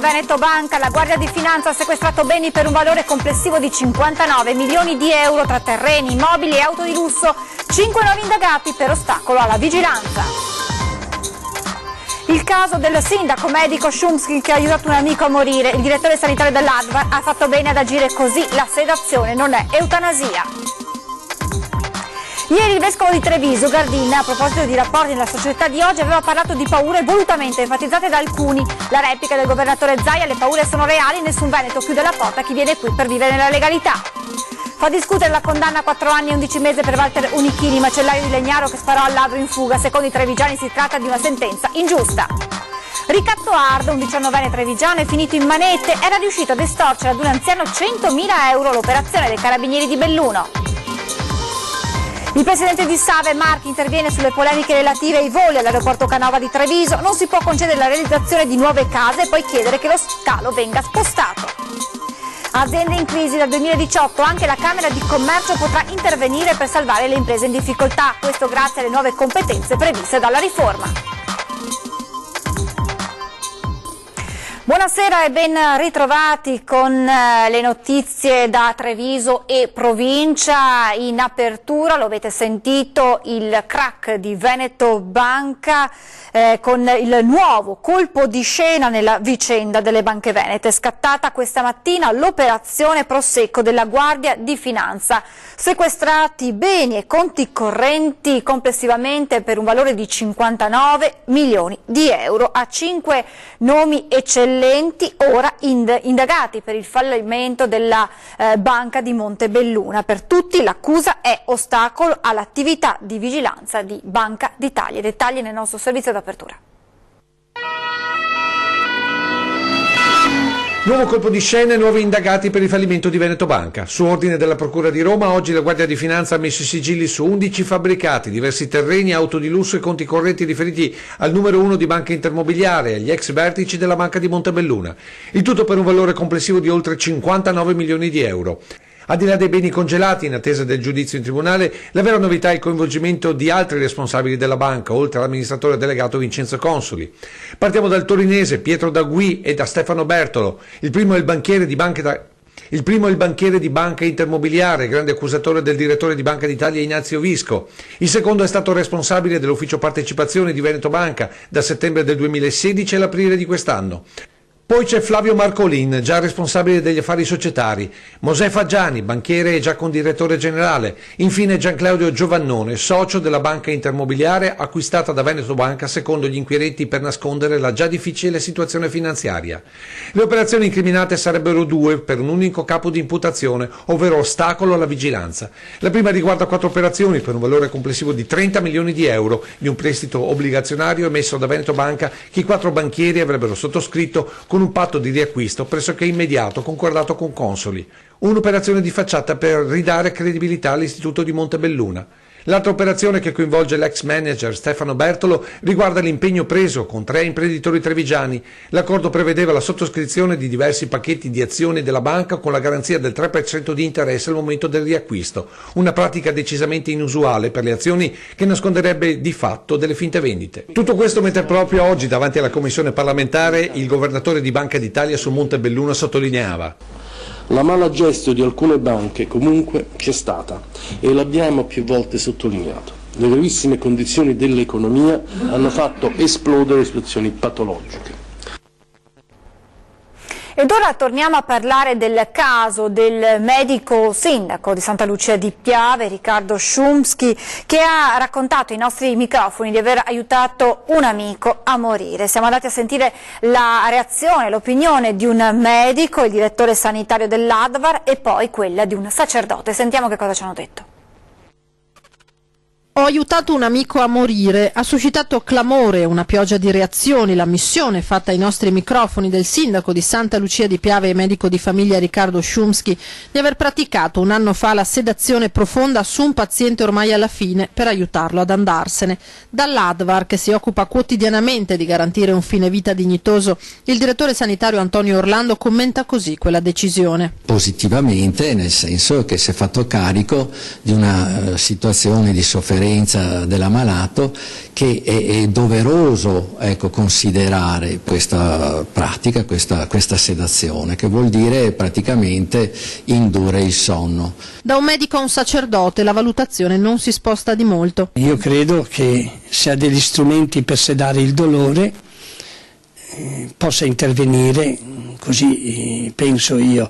Veneto Banca, la Guardia di Finanza ha sequestrato beni per un valore complessivo di 59 milioni di euro tra terreni, immobili e auto di lusso, 5 nuovi indagati per ostacolo alla vigilanza. Il caso del sindaco medico Szumski che ha aiutato un amico a morire, il direttore sanitario dell'Advar ha fatto bene ad agire così, la sedazione non è eutanasia. Ieri il vescovo di Treviso, Gardin, a proposito di rapporti nella società di oggi, aveva parlato di paure volutamente enfatizzate da alcuni. La replica del governatore Zaia: le paure sono reali, nessun veneto chiude la porta a chi viene qui per vivere nella legalità. Fa discutere la condanna a 4 anni e 11 mesi per Walter Unichini, macellaio di Legnaro che sparò al ladro in fuga. Secondo i trevigiani si tratta di una sentenza ingiusta. Ricatto hard, un 19enne trevigiano è finito in manette, era riuscito ad estorcere ad un anziano 100.000 euro, l'operazione dei carabinieri di Belluno. Il presidente di Save, Marchi, interviene sulle polemiche relative ai voli all'aeroporto Canova di Treviso. Non si può concedere la realizzazione di nuove case e poi chiedere che lo scalo venga spostato. Aziende in crisi dal 2018, anche la Camera di Commercio potrà intervenire per salvare le imprese in difficoltà, questo grazie alle nuove competenze previste dalla riforma. Buonasera e ben ritrovati con le notizie da Treviso e provincia. In apertura, lo avete sentito, il crack di Veneto Banca con il nuovo colpo di scena nella vicenda delle banche venete. Scattata questa mattina l'operazione Prosecco della Guardia di Finanza. Sequestrati beni e conti correnti complessivamente per un valore di 59 milioni di euro a 5 nomi eccellenti, ora indagati per il fallimento della banca di Montebelluna. Per tutti l'accusa è ostacolo all'attività di vigilanza di Banca d'Italia. Dettagli nel nostro servizio d'apertura. Nuovo colpo di scena e nuovi indagati per il fallimento di Veneto Banca. Su ordine della Procura di Roma, oggi la Guardia di Finanza ha messo i sigilli su 11 fabbricati, diversi terreni, auto di lusso e conti correnti riferiti al numero 1 di Banca Intermobiliare e agli ex vertici della Banca di Montebelluna. Il tutto per un valore complessivo di oltre 59 milioni di euro. Al di là dei beni congelati in attesa del giudizio in tribunale, la vera novità è il coinvolgimento di altri responsabili della banca, oltre all'amministratore delegato Vincenzo Consoli. Partiamo dal torinese Pietro D'Agui e da Stefano Bertolo. Il primo è il banchiere di Banca Intermobiliare, grande accusatore del direttore di Banca d'Italia Ignazio Visco. Il secondo è stato responsabile dell'ufficio partecipazioni di Veneto Banca da settembre del 2016 all'aprile di quest'anno. Poi c'è Flavio Marcolin, già responsabile degli affari societari, Mosè Faggiani, banchiere e già condirettore generale, infine Gianclaudio Giovannone, socio della Banca Intermobiliare acquistata da Veneto Banca secondo gli inquirenti per nascondere la già difficile situazione finanziaria. Le operazioni incriminate sarebbero due per un unico capo di imputazione, ovvero ostacolo alla vigilanza. La prima riguarda 4 operazioni per un valore complessivo di 30 milioni di euro di un prestito obbligazionario emesso da Veneto Banca che i 4 banchieri avrebbero sottoscritto con un patto di riacquisto pressoché immediato concordato con Consoli. Un'operazione di facciata per ridare credibilità all'istituto di Montebelluna. L'altra operazione che coinvolge l'ex manager Stefano Bertolo riguarda l'impegno preso con 3 imprenditori trevigiani. L'accordo prevedeva la sottoscrizione di diversi pacchetti di azioni della banca con la garanzia del 3% di interesse al momento del riacquisto, una pratica decisamente inusuale per le azioni che nasconderebbe di fatto delle finte vendite. Tutto questo mentre proprio oggi davanti alla commissione parlamentare il governatore di Banca d'Italia su Montebelluna sottolineava: la mala gestione di alcune banche comunque c'è stata e l'abbiamo più volte sottolineato. Le gravissime condizioni dell'economia hanno fatto esplodere situazioni patologiche. Ed ora torniamo a parlare del caso del medico sindaco di Santa Lucia di Piave, Riccardo Szumski, che ha raccontato ai nostri microfoni di aver aiutato un amico a morire. Siamo andati a sentire la reazione, l'opinione di un medico, il direttore sanitario dell'Advar, e poi quella di un sacerdote. Sentiamo che cosa ci hanno detto. Ho aiutato un amico a morire, ha suscitato clamore e una pioggia di reazioni l'ammissione fatta ai nostri microfoni del sindaco di Santa Lucia di Piave e medico di famiglia Riccardo Szumski di aver praticato un anno fa la sedazione profonda su un paziente ormai alla fine per aiutarlo ad andarsene. Dall'Advar, che si occupa quotidianamente di garantire un fine vita dignitoso, il direttore sanitario Antonio Orlando commenta così quella decisione. Positivamente, nel senso che si è fatto carico di una situazione di sofferenza dell'esperienza dell'ammalato che è doveroso, ecco, considerare questa pratica, questa sedazione, che vuol dire praticamente indurre il sonno. Da un medico a un sacerdote la valutazione non si sposta di molto. Io credo che se ha degli strumenti per sedare il dolore possa intervenire, così penso io,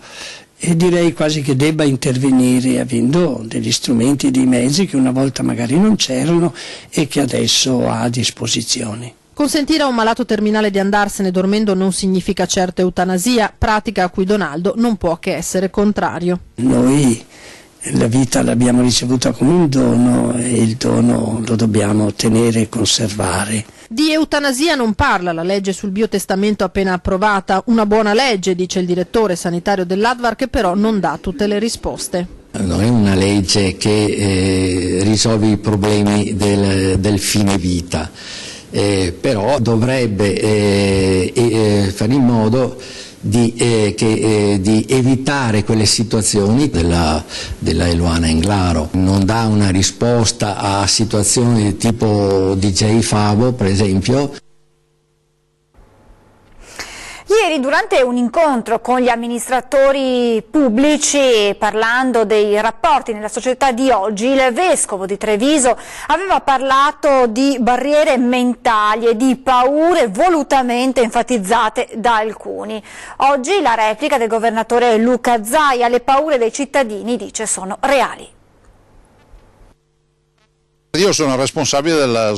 e direi quasi che debba intervenire avendo degli strumenti, dei mezzi che una volta magari non c'erano e che adesso ha a disposizione. Consentire a un malato terminale di andarsene dormendo non significa certo eutanasia, pratica a cui Donaldo non può che essere contrario. Noi la vita l'abbiamo ricevuta come un dono e il dono lo dobbiamo tenere e conservare. Di eutanasia non parla la legge sul biotestamento appena approvata, una buona legge, dice il direttore sanitario dell'Advar, che però non dà tutte le risposte. Non è una legge che risolve i problemi del fine vita, però dovrebbe fare in modo di evitare quelle situazioni della Eluana Englaro. Non dà una risposta a situazioni tipo DJ Favo, per esempio. Ieri, durante un incontro con gli amministratori pubblici, parlando dei rapporti nella società di oggi, il vescovo di Treviso aveva parlato di barriere mentali e di paure volutamente enfatizzate da alcuni. Oggi la replica del governatore Luca Zaia: le paure dei cittadini, dice, sono reali. Io sono responsabile dello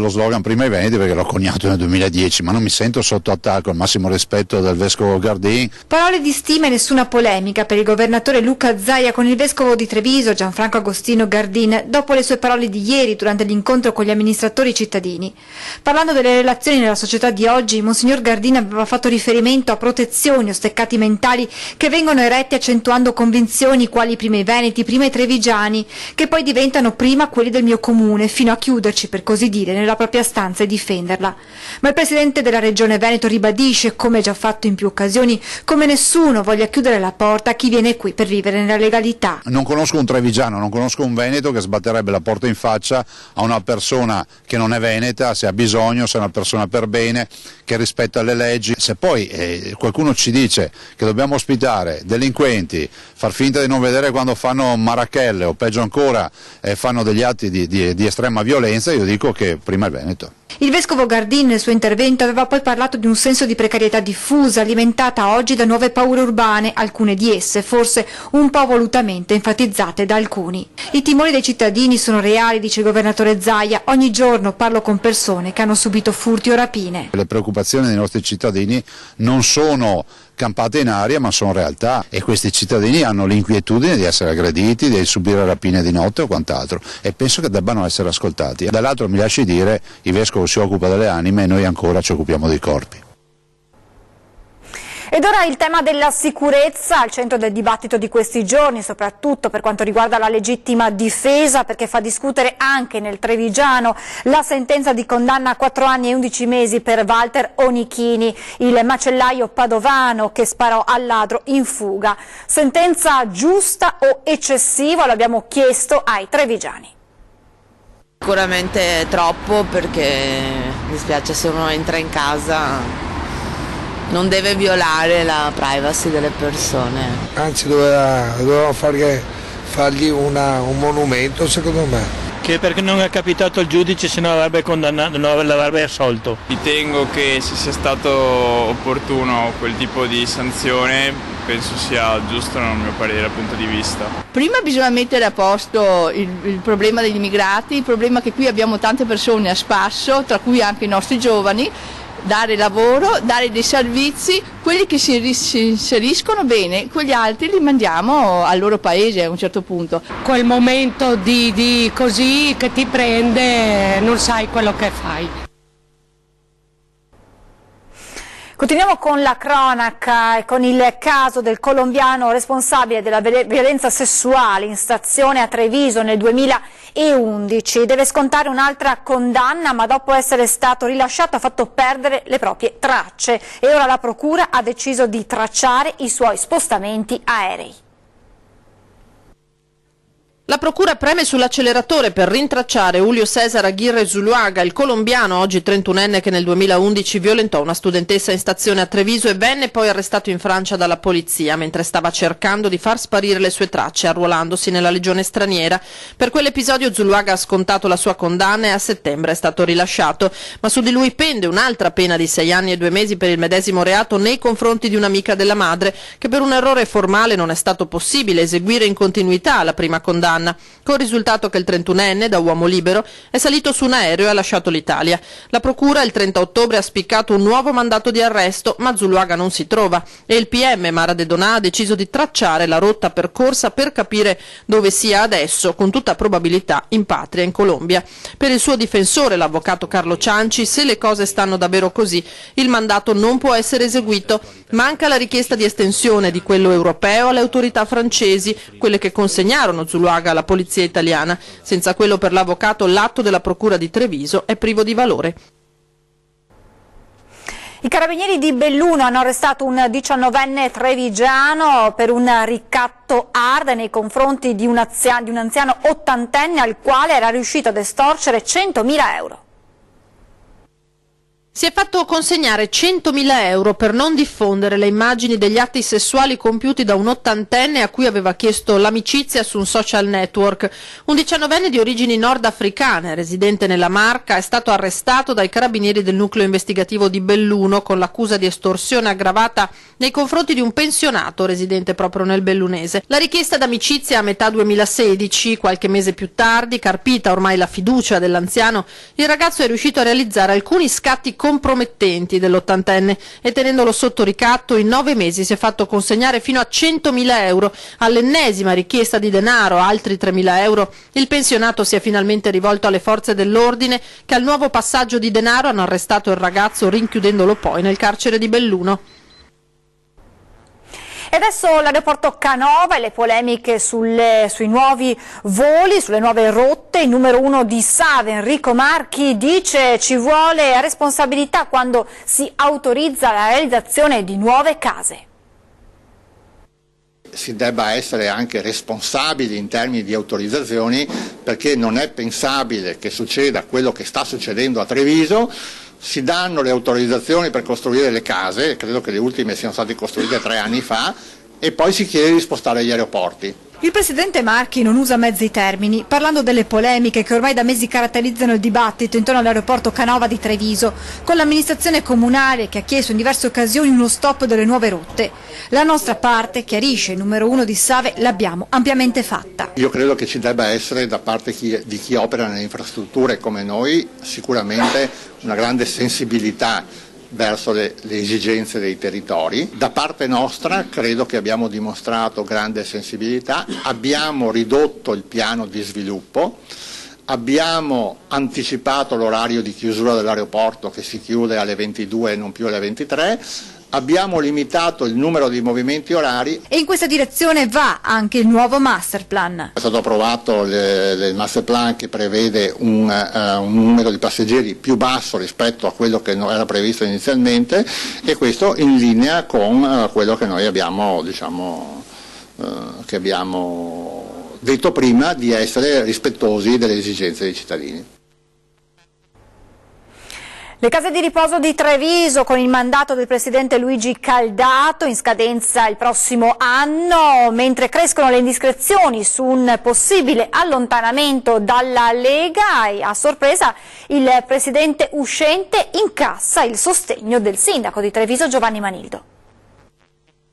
slogan Prima i Veneti, perché l'ho coniato nel 2010, ma non mi sento sotto attacco, al massimo rispetto del vescovo Gardin. Parole di stima e nessuna polemica per il governatore Luca Zaia con il vescovo di Treviso Gianfranco Agostino Gardin, dopo le sue parole di ieri durante l'incontro con gli amministratori cittadini. Parlando delle relazioni nella società di oggi, Monsignor Gardin aveva fatto riferimento a protezioni o steccati mentali che vengono eretti accentuando convinzioni quali prima i Veneti, prima i Trevigiani, che poi diventano prima quelli del mio comune, fino a chiuderci, per così dire, nella propria stanza e difenderla. Ma il presidente della regione Veneto ribadisce, come già fatto in più occasioni, come nessuno voglia chiudere la porta a chi viene qui per vivere nella legalità. Non conosco un trevigiano, non conosco un veneto che sbatterebbe la porta in faccia a una persona che non è veneta, se ha bisogno, se è una persona per bene, che rispetta le leggi. Se poi qualcuno ci dice che dobbiamo ospitare delinquenti, far finta di non vedere quando fanno marachelle o peggio ancora fanno degli atti di estrema violenza, io dico che prima il Veneto. Il vescovo Gardin nel suo intervento aveva poi parlato di un senso di precarietà diffusa alimentata oggi da nuove paure urbane, alcune di esse forse un po' volutamente enfatizzate da alcuni. I timori dei cittadini sono reali, dice il governatore Zaia. Ogni giorno parlo con persone che hanno subito furti o rapine. Le preoccupazioni dei nostri cittadini non sono campate in aria, ma sono realtà, e questi cittadini hanno l'inquietudine di essere aggrediti, di subire rapine di notte o quant'altro, e penso che debbano essere ascoltati. Dall'altro, mi lasci dire, il vescovo si occupa delle anime e noi ancora ci occupiamo dei corpi. Ed ora il tema della sicurezza al centro del dibattito di questi giorni, soprattutto per quanto riguarda la legittima difesa, perché fa discutere anche nel Trevigiano la sentenza di condanna a 4 anni e 11 mesi per Walter Onichini, il macellaio padovano che sparò al ladro in fuga. Sentenza giusta o eccessiva? Lo abbiamo chiesto ai trevigiani. Sicuramente troppo, perché mi spiace se uno entra in casa. Non deve violare la privacy delle persone. Anzi, dovevamo fargli un monumento, secondo me. Che perché non è capitato il giudice, se no avrebbe condannato, non l'avrebbe assolto. Ritengo che se sia stato opportuno quel tipo di sanzione, penso sia giusto nel mio parere dal punto di vista. Prima bisogna mettere a posto il problema degli immigrati, il problema che qui abbiamo tante persone a spasso, tra cui anche i nostri giovani. Dare lavoro, dare dei servizi, quelli che si inseriscono bene, quegli altri li mandiamo al loro paese a un certo punto. Quel momento di così che ti prende, non sai quello che fai. Continuiamo con la cronaca e con il caso del colombiano responsabile della violenza sessuale in stazione a Treviso nel 2011. Deve scontare un'altra condanna, ma dopo essere stato rilasciato ha fatto perdere le proprie tracce e ora la procura ha deciso di tracciare i suoi spostamenti aerei. La procura preme sull'acceleratore per rintracciare Julio César Aguirre Zuluaga, il colombiano, oggi 31enne, che nel 2011 violentò una studentessa in stazione a Treviso e venne poi arrestato in Francia dalla polizia mentre stava cercando di far sparire le sue tracce arruolandosi nella legione straniera. Per quell'episodio Zuluaga ha scontato la sua condanna e a settembre è stato rilasciato, ma su di lui pende un'altra pena di 6 anni e 2 mesi per il medesimo reato nei confronti di un'amica della madre, che per un errore formale non è stato possibile eseguire in continuità la prima condanna, col risultato che il 31enne, da uomo libero, è salito su un aereo e ha lasciato l'Italia. La procura il 30 ottobre ha spiccato un nuovo mandato di arresto, ma Zuluaga non si trova e il PM Mara De Donà ha deciso di tracciare la rotta percorsa per capire dove sia adesso, con tutta probabilità in patria, in Colombia. Per il suo difensore, l'avvocato Carlo Cianci, se le cose stanno davvero così, il mandato non può essere eseguito. Manca la richiesta di estensione di quello europeo alle autorità francesi, quelle che consegnarono Zuluaga alla polizia italiana. Senza quello per l'avvocato l'atto della procura di Treviso è privo di valore. I carabinieri di Belluno hanno arrestato un 19enne trevigiano per un ricatto hard nei confronti di un anziano ottantenne al quale era riuscito ad estorcere 100.000 euro. Si è fatto consegnare 100.000 euro per non diffondere le immagini degli atti sessuali compiuti da un ottantenne a cui aveva chiesto l'amicizia su un social network. Un 19enne di origini nordafricane, residente nella Marca, è stato arrestato dai carabinieri del nucleo investigativo di Belluno con l'accusa di estorsione aggravata nei confronti di un pensionato residente proprio nel bellunese. La richiesta d'amicizia a metà 2016, qualche mese più tardi, carpita ormai la fiducia dell'anziano, il ragazzo è riuscito a realizzare alcuni scatti compromettenti dell'ottantenne e tenendolo sotto ricatto in 9 mesi si è fatto consegnare fino a 100.000 euro. All'ennesima richiesta di denaro, altri 3.000 euro, il pensionato si è finalmente rivolto alle forze dell'ordine che al nuovo passaggio di denaro hanno arrestato il ragazzo rinchiudendolo poi nel carcere di Belluno. E adesso l'aeroporto Canova e le polemiche sui nuovi voli, sulle nuove rotte. Il numero 1 di SAV, Enrico Marchi, dice ci vuole responsabilità quando si autorizza la realizzazione di nuove case. Si debba essere anche responsabili in termini di autorizzazioni, perché non è pensabile che succeda quello che sta succedendo a Treviso. Si danno le autorizzazioni per costruire le case, credo che le ultime siano state costruite 3 anni fa, e poi si chiede di spostare gli aeroporti. Il presidente Marchi non usa mezzi termini, parlando delle polemiche che ormai da mesi caratterizzano il dibattito intorno all'aeroporto Canova di Treviso, con l'amministrazione comunale che ha chiesto in diverse occasioni uno stop delle nuove rotte. La nostra parte, chiarisce il numero 1 di Save, l'abbiamo ampiamente fatta. Io credo che ci debba essere da parte di chi opera nelle infrastrutture come noi sicuramente una grande sensibilità verso le esigenze dei territori. Da parte nostra credo che abbiamo dimostrato grande sensibilità, abbiamo ridotto il piano di sviluppo, abbiamo anticipato l'orario di chiusura dell'aeroporto che si chiude alle 22 e non più alle 23, abbiamo limitato il numero di movimenti orari. E in questa direzione va anche il nuovo master plan. È stato approvato il master plan che prevede un numero di passeggeri più basso rispetto a quello che era previsto inizialmente, e questo in linea con quello che noi abbiamo, che abbiamo detto prima, di essere rispettosi delle esigenze dei cittadini. Le case di riposo di Treviso, con il mandato del presidente Luigi Caldato in scadenza il prossimo anno, mentre crescono le indiscrezioni su un possibile allontanamento dalla Lega, e a sorpresa il presidente uscente incassa il sostegno del sindaco di Treviso Giovanni Manildo.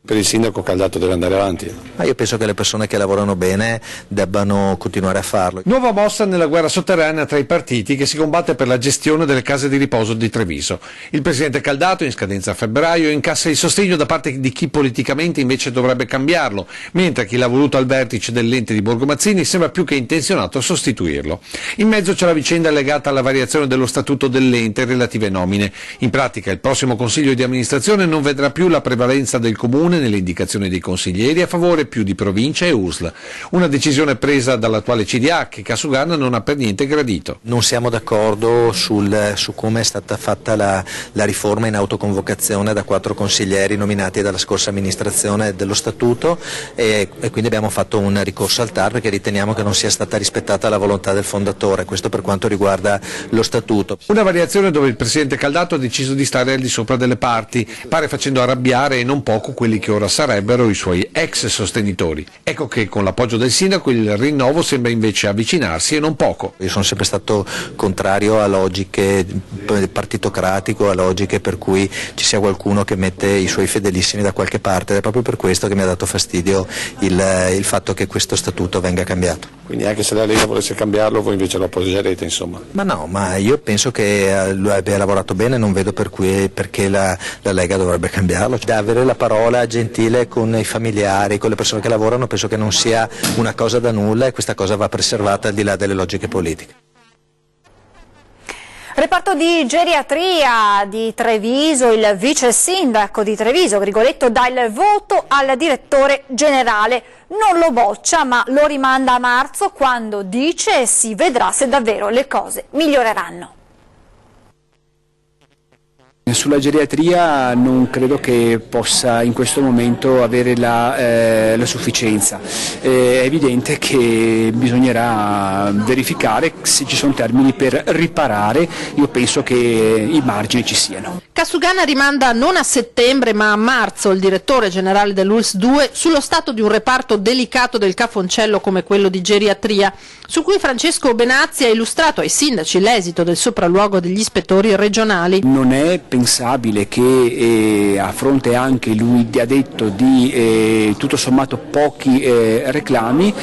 Per il sindaco Caldato deve andare avanti. Ma io penso che le persone che lavorano bene debbano continuare a farlo. Nuova mossa nella guerra sotterranea tra i partiti che si combatte per la gestione delle case di riposo di Treviso. Il presidente Caldato, in scadenza a febbraio, incassa il sostegno da parte di chi politicamente invece dovrebbe cambiarlo, mentre chi l'ha voluto al vertice dell'ente di Borgo Mazzini sembra più che intenzionato a sostituirlo. In mezzo c'è la vicenda legata alla variazione dello statuto dell'ente e relative nomine. In pratica il prossimo consiglio di amministrazione non vedrà più la prevalenza del comune nelle indicazioni dei consiglieri a favore più di provincia e USL. Una decisione presa dall'attuale CDA che Kasugana non ha per niente gradito. Non siamo d'accordo su come è stata fatta la riforma in autoconvocazione da 4 consiglieri nominati dalla scorsa amministrazione dello Statuto e quindi abbiamo fatto un ricorso al TAR perché riteniamo che non sia stata rispettata la volontà del fondatore, questo per quanto riguarda lo Statuto. Una variazione dove il presidente Caldato ha deciso di stare al di sopra delle parti, pare facendo arrabbiare e non poco quelli che ora sarebbero i suoi ex sostenitori. Ecco che con l'appoggio del sindaco il rinnovo sembra invece avvicinarsi e non poco. Io sono sempre stato contrario a logiche partitocratico, a logiche per cui ci sia qualcuno che mette i suoi fedelissimi da qualche parte ed è proprio per questo che mi ha dato fastidio il fatto che questo statuto venga cambiato. Quindi anche se la Lega volesse cambiarlo voi invece lo appoggerete, insomma? Ma no, ma io penso che lui abbia lavorato bene, non vedo perché la Lega dovrebbe cambiarlo. Da avere la parola gentile con i familiari, con le persone che lavorano, penso che non sia una cosa da nulla e questa cosa va preservata al di là delle logiche politiche. Reparto di geriatria di Treviso, il vice sindaco di Treviso, Grigoletto, dà il voto al direttore generale. Non lo boccia ma lo rimanda a marzo quando dice si vedrà se davvero le cose miglioreranno. Sulla geriatria non credo che possa in questo momento avere la sufficienza. È evidente che bisognerà verificare se ci sono termini per riparare, io penso che i margini ci siano. Kasugana rimanda non a settembre ma a marzo il direttore generale dell'ULSS 2 sullo stato di un reparto delicato del Cafoncello come quello di geriatria, su cui Francesco Benazzi ha illustrato ai sindaci l'esito del sopralluogo degli ispettori regionali. Non è pensabile che a fronte anche, lui ha detto, di tutto sommato pochi reclami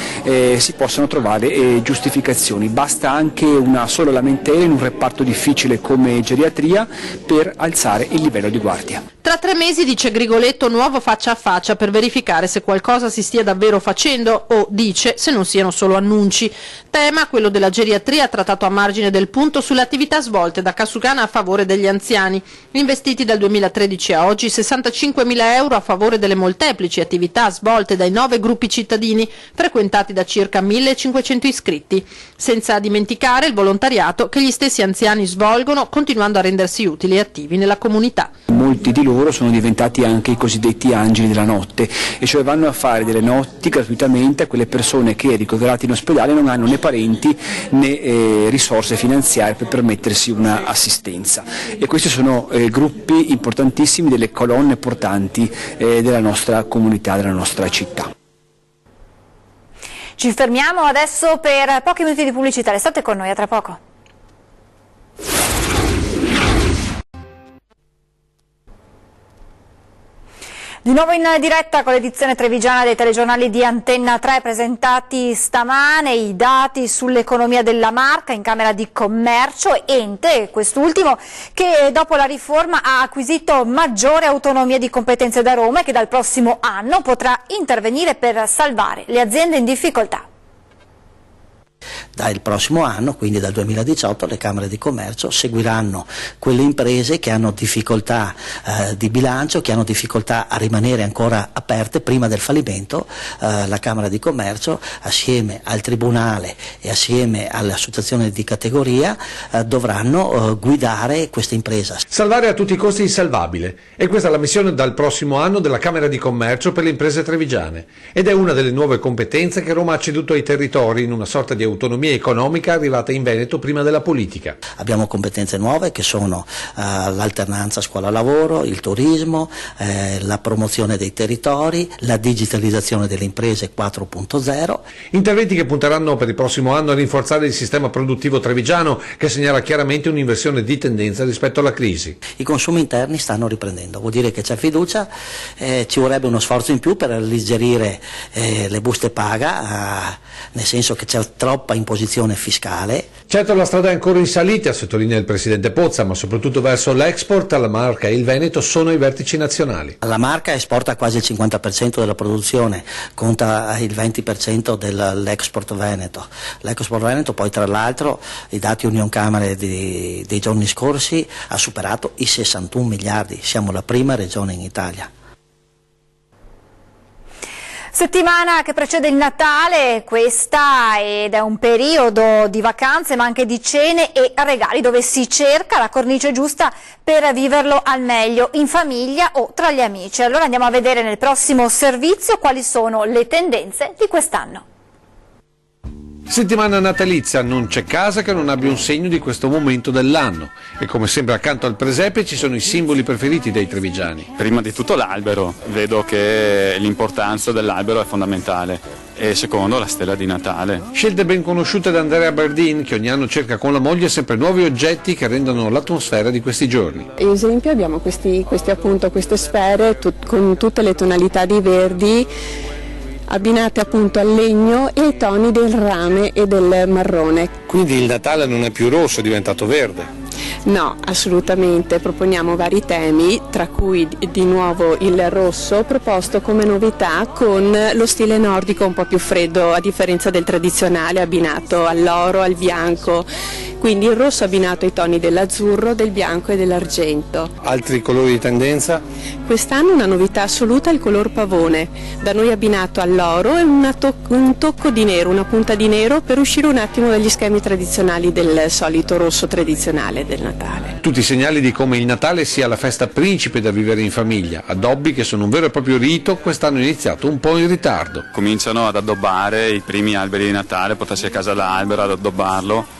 si possano trovare giustificazioni. Basta anche una sola lamentela in un reparto difficile come geriatria per alzare il livello di guardia. Tra 3 mesi, dice Grigoletto, nuovo faccia a faccia per verificare se qualcosa si stia davvero facendo o, dice, se non siano solo annunci. Tema, quello della geriatria, trattato a margine del punto sulle attività svolte da Kasugana a favore degli anziani. Investiti dal 2013 a oggi 65.000 euro a favore delle molteplici attività svolte dai 9 gruppi cittadini, frequentati da circa 1.500 iscritti. Senza dimenticare il volontariato che gli stessi anziani svolgono, continuando a rendersi utili e attivi nella comunità. Molti di loro sono diventati anche i cosiddetti angeli della notte, e cioè vanno a fare delle notti gratuitamente a quelle persone che, ricoverate in ospedale, non hanno né parenti né risorse finanziarie per permettersi una assistenza. E questi sono gruppi importantissimi, delle colonne portanti della nostra comunità, della nostra città. Ci fermiamo adesso per pochi minuti di pubblicità, restate con noi, a tra poco. Di nuovo in diretta con l'edizione trevigiana dei telegiornali di Antenna 3, presentati stamane i dati sull'economia della Marca in Camera di Commercio, ente quest'ultimo che dopo la riforma ha acquisito maggiore autonomia di competenze da Roma e che dal prossimo anno potrà intervenire per salvare le aziende in difficoltà. Dal prossimo anno, quindi dal 2018, le Camere di Commercio seguiranno quelle imprese che hanno difficoltà di bilancio, che hanno difficoltà a rimanere ancora aperte prima del fallimento. La Camera di Commercio, assieme al Tribunale e assieme alle associazioni di categoria, dovranno guidare questa impresa. Salvare a tutti i costi il salvabile. E questa è la missione dal prossimo anno della Camera di Commercio per le imprese trevigiane. Ed è una delle nuove competenze che Roma ha ceduto ai territori in una sorta di autonomia economica arrivata in Veneto prima della politica. Abbiamo competenze nuove che sono l'alternanza scuola-lavoro, il turismo, la promozione dei territori, la digitalizzazione delle imprese 4.0. Interventi che punteranno per il prossimo anno a rinforzare il sistema produttivo trevigiano, che segnala chiaramente un'inversione di tendenza rispetto alla crisi. I consumi interni stanno riprendendo, vuol dire che c'è fiducia, ci vorrebbe uno sforzo in più per alleggerire le buste paga, nel senso che c'è troppa imposizione fiscale. Certo, la strada è ancora in salita, sottolinea il presidente Pozza, ma soprattutto verso l'export. La Marca e il Veneto sono i vertici nazionali. La Marca esporta quasi il 50% della produzione, conta il 20% dell'export veneto. L'export veneto poi, tra l'altro, i dati Union Camere dei giorni scorsi, ha superato i 61 miliardi, siamo la prima regione in Italia. Settimana che precede il Natale, questa, ed è un periodo di vacanze ma anche di cene e regali dove si cerca la cornice giusta per viverlo al meglio in famiglia o tra gli amici. Allora andiamo a vedere nel prossimo servizio quali sono le tendenze di quest'anno. Settimana natalizia, non c'è casa che non abbia un segno di questo momento dell'anno e come sempre accanto al presepe ci sono i simboli preferiti dei trevigiani. Prima di tutto l'albero, vedo che l'importanza dell'albero è fondamentale e secondo la stella di Natale. Scelte ben conosciute da Andrea Bardin che ogni anno cerca con la moglie sempre nuovi oggetti che rendono l'atmosfera di questi giorni. Ad esempio abbiamo queste sfere con tutte le tonalità di verdi abbinate appunto al legno e ai toni del rame e del marrone. Quindi il Natale non è più rosso, è diventato verde? No, assolutamente, proponiamo vari temi, tra cui di nuovo il rosso proposto come novità con lo stile nordico un po' più freddo, a differenza del tradizionale abbinato all'oro, al bianco. Quindi il rosso abbinato ai toni dell'azzurro, del bianco e dell'argento. Altri colori di tendenza? Quest'anno una novità assoluta è il color pavone, da noi abbinato all'oro e un tocco di nero, una punta di nero per uscire un attimo dagli schemi tradizionali del solito rosso tradizionale del Natale. Tutti i segnali di come il Natale sia la festa principe da vivere in famiglia, addobbi che sono un vero e proprio rito, quest'anno è iniziato un po' in ritardo. Cominciano ad addobbare i primi alberi di Natale, portarsi a casa l'albero, ad addobbarlo.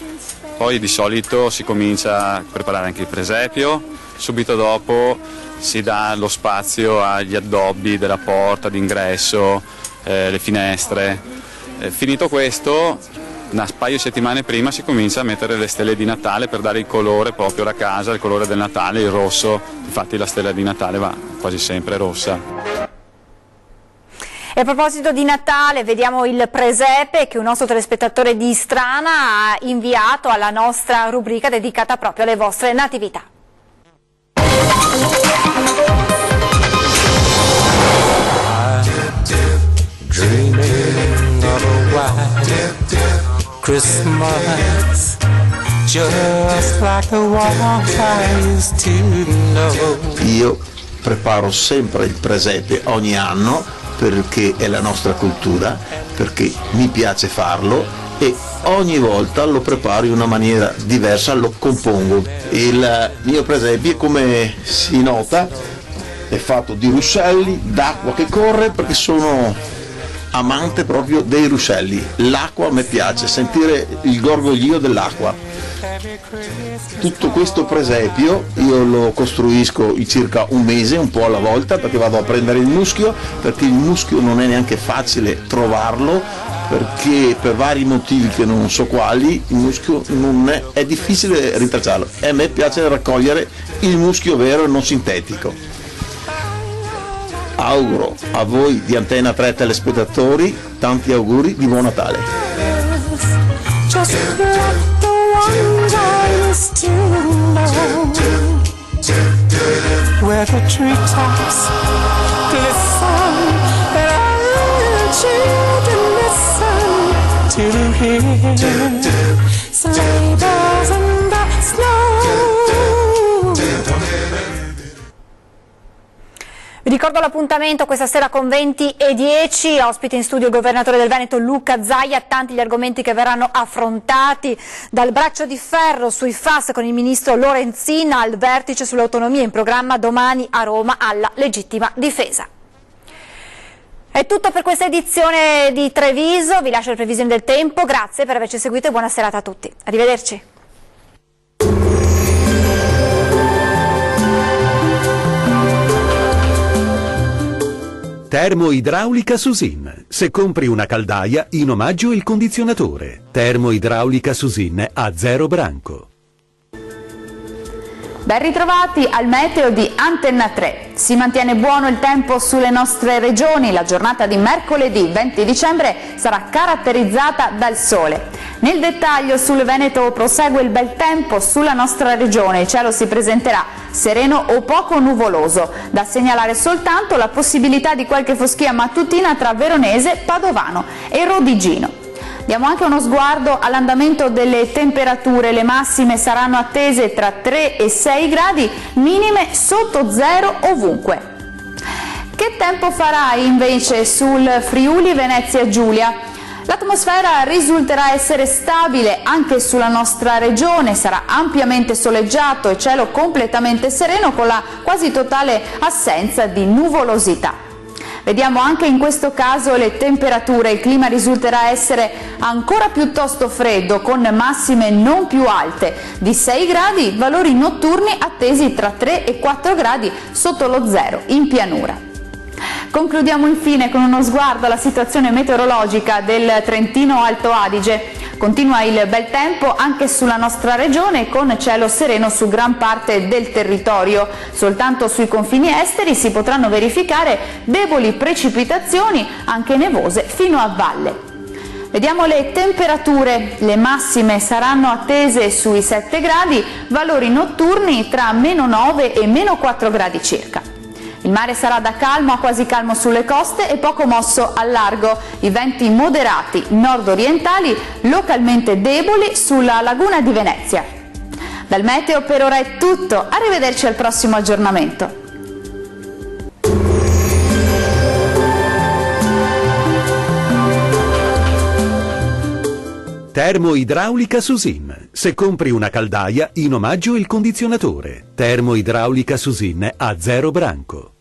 Poi di solito si comincia a preparare anche il presepio, subito dopo si dà lo spazio agli addobbi della porta d'ingresso, le finestre. Finito questo, un paio di settimane prima si comincia a mettere le stelle di Natale per dare il colore proprio alla casa, il colore del Natale, il rosso, infatti la stella di Natale va quasi sempre rossa. E a proposito di Natale, vediamo il presepe che un nostro telespettatore di Istrana ha inviato alla nostra rubrica dedicata proprio alle vostre natività. Io preparo sempre il presepe ogni anno perché è la nostra cultura, perché mi piace farlo e ogni volta lo preparo in una maniera diversa, lo compongo. Il mio presepe, come si nota, è fatto di ruscelli, d'acqua che corre, perché sono amante proprio dei ruscelli. L'acqua a me piace, sentire il gorgoglio dell'acqua. Tutto questo presepio io lo costruisco in circa un mese, un po' alla volta, perché vado a prendere il muschio, perché il muschio non è neanche facile trovarlo, perché per vari motivi che non so quali il muschio è difficile rintracciarlo e a me piace raccogliere il muschio vero e non sintetico. Auguro a voi di Antena 3 telespettatori tanti auguri di buon Natale. Where the treetops glisten and all the children listen to hear sleigh bells in the snow. Vi ricordo l'appuntamento questa sera con 20:10, ospite in studio il governatore del Veneto Luca Zaia, tanti gli argomenti che verranno affrontati, dal braccio di ferro sui FAS con il ministro Lorenzin al vertice sull'autonomia in programma domani a Roma alla legittima difesa. È tutto per questa edizione di Treviso, vi lascio le previsioni del tempo, grazie per averci seguito e buona serata a tutti. Arrivederci. Termoidraulica Susin. Se compri una caldaia, in omaggio il condizionatore. Termoidraulica Susin a 0 branco. Ben ritrovati al meteo di Antenna 3. Si mantiene buono il tempo sulle nostre regioni. La giornata di mercoledì 20 dicembre sarà caratterizzata dal sole. Nel dettaglio sul Veneto prosegue il bel tempo sulla nostra regione. Il cielo si presenterà sereno o poco nuvoloso. Da segnalare soltanto la possibilità di qualche foschia mattutina tra Veronese, Padovano e Rodigino. Diamo anche uno sguardo all'andamento delle temperature, le massime saranno attese tra 3 e 6 gradi, minime sotto zero ovunque. Che Che tempo farà invece sul Friuli Venezia Giulia? L'atmosfera risulterà essere stabile anche sulla nostra regione, sarà ampiamente soleggiato e cielo completamente sereno con la quasi totale assenza di nuvolosità. Vediamo anche in questo caso le temperature, il clima risulterà essere ancora piuttosto freddo con massime non più alte di 6 gradi, valori notturni attesi tra 3 e 4 gradi sotto lo zero in pianura. Concludiamo infine con uno sguardo alla situazione meteorologica del Trentino Alto Adige. Continua il bel tempo anche sulla nostra regione con cielo sereno su gran parte del territorio. Soltanto sui confini esteri si potranno verificare deboli precipitazioni, anche nevose, fino a valle. Vediamo le temperature, le massime saranno attese sui 7 gradi, valori notturni tra -9 e -4 gradi circa. Il mare sarà da calmo a quasi calmo sulle coste e poco mosso al largo, i venti moderati nord-orientali localmente deboli sulla laguna di Venezia. Dal meteo per ora è tutto, arrivederci al prossimo aggiornamento. Termoidraulica Susin. Se compri una caldaia, in omaggio il condizionatore. Termoidraulica Susin a 0 branco.